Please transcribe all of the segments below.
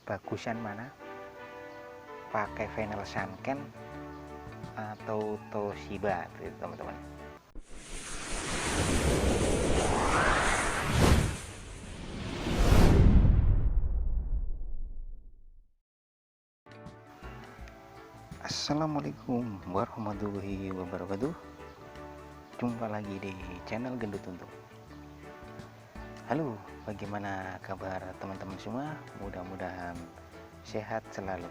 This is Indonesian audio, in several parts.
bagusan mana, pakai vinyl Sanken atau Toshiba gitu teman-teman. Assalamualaikum warahmatullahi wabarakatuh. Jumpa lagi di channel Gendut Untung. Halo, bagaimana kabar teman-teman semua? Mudah-mudahan sehat selalu.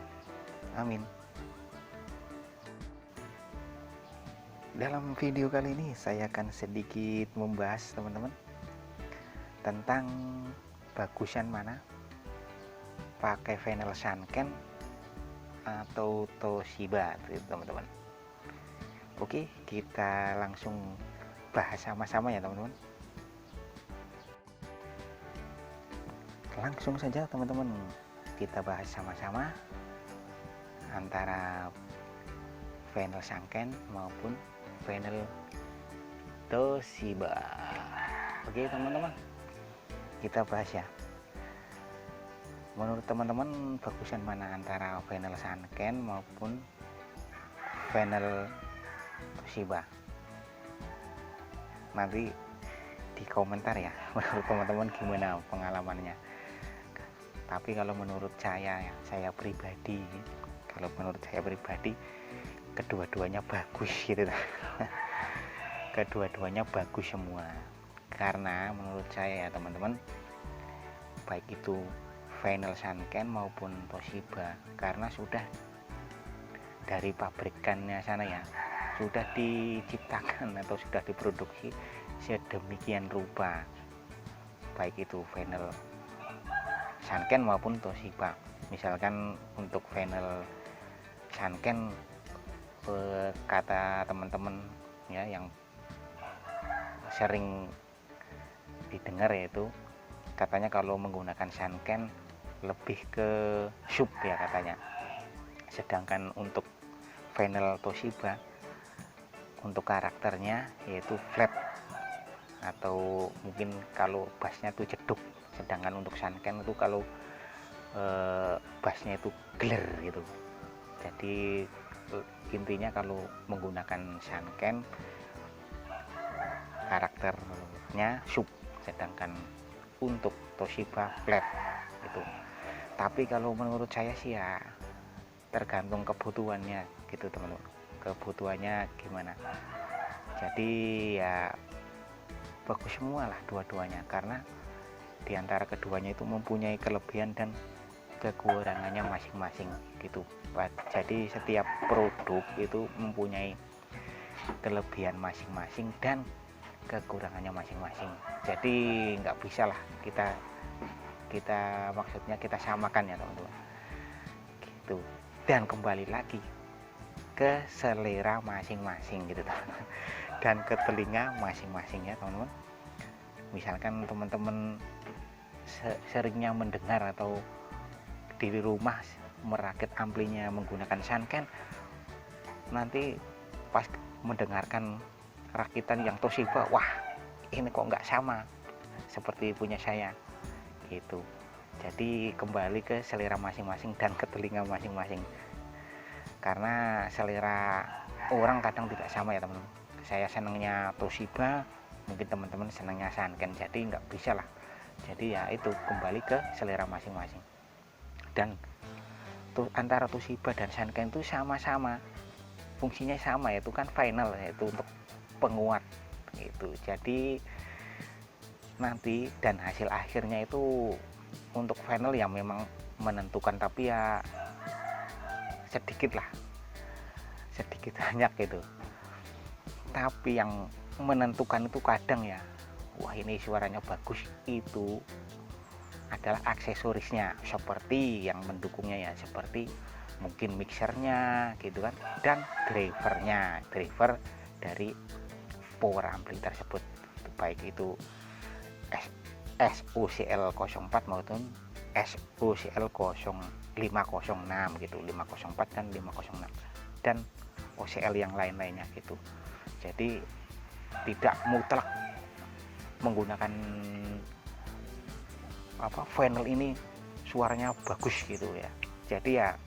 Amin. Dalam video kali ini saya akan sedikit membahas teman-teman tentang bagusan mana, pakai vinyl Sanken atau Toshiba gitu teman-teman. Oke, kita langsung bahas sama-sama ya teman-teman. Langsung saja teman-teman, kita bahas sama-sama antara vinyl Sanken maupun vinyl Toshiba. Oke teman-teman, kita bahas ya. Menurut teman-teman bagusan mana antara vinyl Sanken maupun vinyl Toshiba? Nanti di komentar ya, menurut teman-teman gimana pengalamannya. Tapi kalau menurut saya pribadi, kedua-duanya bagus gitu. Kedua-duanya bagus semua, karena menurut saya ya teman-teman, baik itu vinyl Sanken maupun Toshiba, karena sudah dari pabrikannya sana ya, sudah diciptakan atau sudah diproduksi sedemikian rupa, baik itu vinyl Sanken maupun Toshiba. Misalkan untuk vinyl Sanken, kata teman-teman ya yang sering didengar, yaitu katanya kalau menggunakan Sanken lebih ke sub ya katanya, sedangkan untuk vinyl Toshiba untuk karakternya yaitu flat, atau mungkin kalau bassnya itu jeduk, sedangkan untuk Sanken itu kalau bassnya itu gler gitu. Jadi intinya kalau menggunakan Sanken karakternya sub, sedangkan untuk Toshiba flat itu. Tapi kalau menurut saya sih ya tergantung kebutuhannya gitu teman-teman, kebutuhannya gimana. Jadi ya bagus semua lah dua-duanya, karena diantara keduanya itu mempunyai kelebihan dan kekurangannya masing-masing gitu. Jadi setiap produk itu mempunyai kelebihan masing-masing dan kekurangannya masing-masing. Jadi nggak bisa lah kita maksudnya kita samakan ya teman-teman gitu. Dan kembali lagi ke selera masing-masing gitu teman-teman, dan ke telinga masing-masing ya teman-teman. Misalkan teman-teman seringnya mendengar atau di rumah merakit amplinya menggunakan Sanken, nanti pas mendengarkan rakitan yang Toshiba, wah ini kok nggak sama seperti punya saya gitu. Jadi kembali ke selera masing-masing dan ke telinga masing-masing, karena selera orang kadang tidak sama ya teman-teman. Saya senangnya Toshiba, mungkin teman-teman senangnya Sanken, jadi nggak bisa lah. Jadi ya itu kembali ke selera masing-masing. Dan antara Toshiba dan Sanken itu sama-sama fungsinya sama, yaitu kan final, yaitu untuk penguat gitu. Jadi nanti dan hasil akhirnya itu untuk final yang memang menentukan, tapi ya sedikit banyak gitu. Tapi yang menentukan itu kadang ya, wah ini suaranya bagus, itu adalah aksesorisnya, seperti yang mendukungnya ya, seperti mungkin mixernya gitu kan, dan driver dari power ampli tersebut, baik itu SOCL 04 maupun SOCL 0506 gitu, 504 dan 506, dan OCL yang lain-lainnya gitu. Jadi tidak mutlak menggunakan vinyl ini suaranya bagus gitu ya. Jadi ya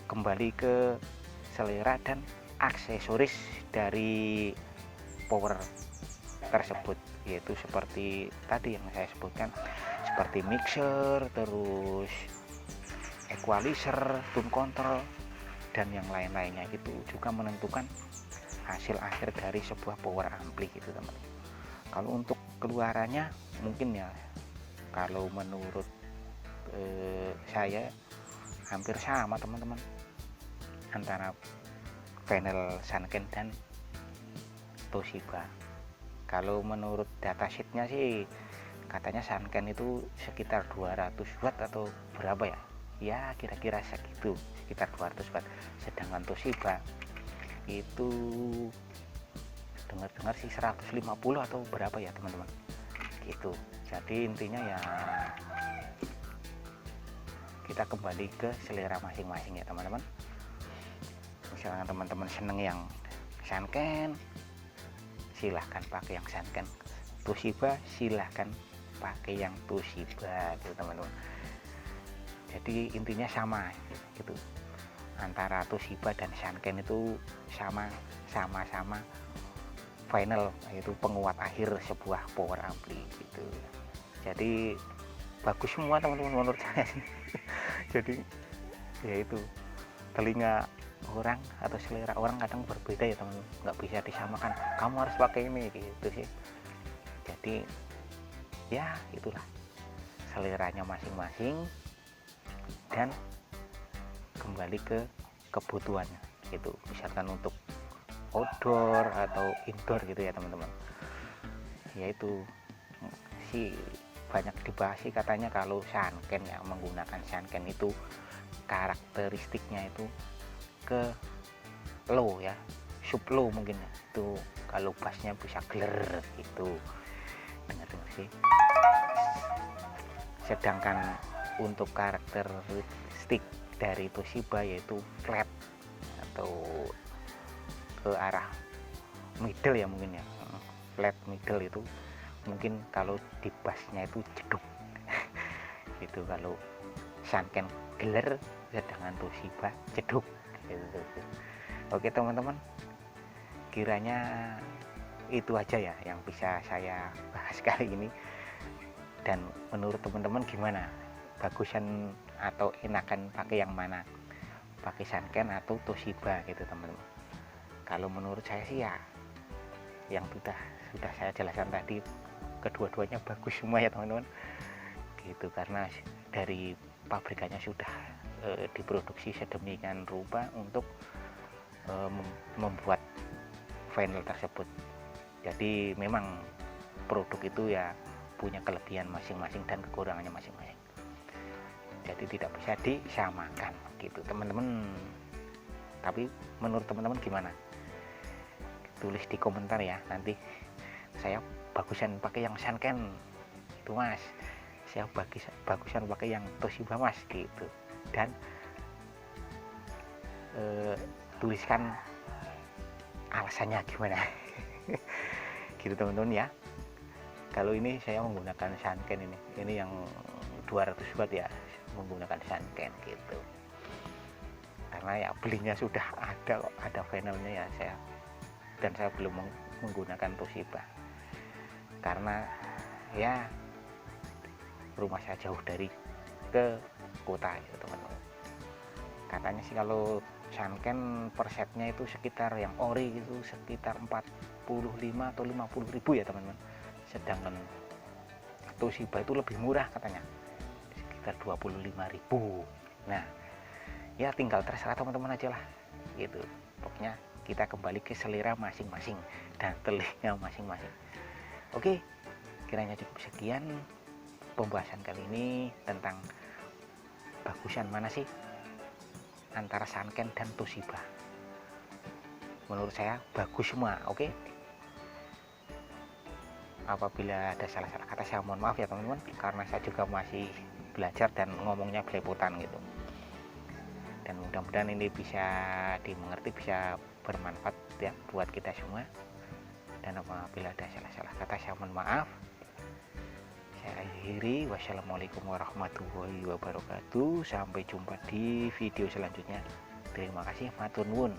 kembali ke selera dan aksesoris dari power tersebut, yaitu seperti tadi yang saya sebutkan, seperti mixer, terus equalizer, tone control, dan yang lain-lainnya. Itu juga menentukan hasil akhir dari sebuah power ampli gitu teman. Kalau untuk keluarannya mungkin ya, kalau menurut saya hampir sama teman-teman antara panel Sanken dan Toshiba. Kalau menurut datasheetnya sih katanya Sanken itu sekitar 200 watt atau berapa ya, ya kira-kira segitu, sekitar 200 watt. Sedangkan Toshiba itu dengar-dengar sih 150 atau berapa ya teman-teman gitu. Jadi intinya ya kita kembali ke selera masing-masing ya teman-teman. Misalnya teman-teman seneng yang Sanken, silahkan pakai yang Sanken. Toshiba silahkan pakai yang Toshiba gitu teman-teman. Jadi intinya sama gitu, antara Toshiba dan Sanken itu sama-sama final, yaitu penguat akhir sebuah power ampli gitu. Jadi bagus semua teman-teman menurut saya sih. Jadi yaitu telinga orang atau selera orang kadang berbeda ya teman-teman, nggak bisa disamakan kamu harus pakai ini gitu sih. Jadi ya itulah seleranya masing-masing dan kembali ke kebutuhannya gitu. Misalkan untuk outdoor atau indoor gitu ya teman-teman, yaitu si banyak dibahas sih katanya kalau Sanken ya, menggunakan Sanken itu karakteristiknya itu ke low ya, sub low mungkin ya, itu kalau bassnya bisa gler gitu, dengar-dengar sih. Sedangkan untuk karakteristik dari Toshiba yaitu flat atau ke arah middle ya mungkin ya, flat middle itu mungkin kalau di bassnya itu jeduk itu kalau Sanken geler, sedangkan Toshiba jeduk gitu. Oke teman-teman, kiranya itu aja ya yang bisa saya bahas kali ini. Dan menurut teman-teman gimana, bagusan atau enakan pakai yang mana, pakai Sanken atau Toshiba gitu teman-teman? Kalau menurut saya sih ya yang sudah saya jelaskan tadi, kedua-duanya bagus semua ya teman-teman gitu, karena dari pabrikannya sudah diproduksi sedemikian rupa untuk membuat vinyl tersebut. Jadi memang produk itu ya punya kelebihan masing-masing dan kekurangannya masing-masing, jadi tidak bisa disamakan gitu teman-teman. Tapi menurut teman-teman gimana, tulis di komentar ya. Nanti saya bagusan pakai yang Sanken itu mas, saya bagusan pakai yang Toshiba mas gitu. Dan tuliskan alasannya gimana gitu teman-teman ya. Kalau ini saya menggunakan Sanken, ini yang 200 watt ya, menggunakan Sanken gitu, karena ya belinya sudah ada finalnya ya saya, dan saya belum menggunakan Toshiba karena ya rumah saya jauh dari ke kota gitu teman-teman. Katanya sih kalau Sanken per setnya itu sekitar yang ori itu sekitar 45 atau 50 ribu ya teman-teman, sedangkan Toshiba itu lebih murah katanya, sekitar 25 ribu. Nah ya tinggal terserah teman-teman aja lah gitu. Pokoknya kita kembali ke selera masing-masing dan telinga masing-masing. Oke, kiranya cukup sekian pembahasan kali ini tentang bagusan mana sih antara Sanken dan Toshiba. Menurut saya bagus semua. Oke, apabila ada salah-salah kata saya mohon maaf ya teman-teman, karena saya juga masih belajar dan ngomongnya belepotan gitu. Dan mudah-mudahan ini bisa dimengerti, bisa bermanfaat ya buat kita semua. Dan apabila ada salah-salah kata saya mohon maaf. saya akhiri. Wassalamualaikum warahmatullahi wabarakatuh. Sampai jumpa di video selanjutnya. Terima kasih, matur nuwun.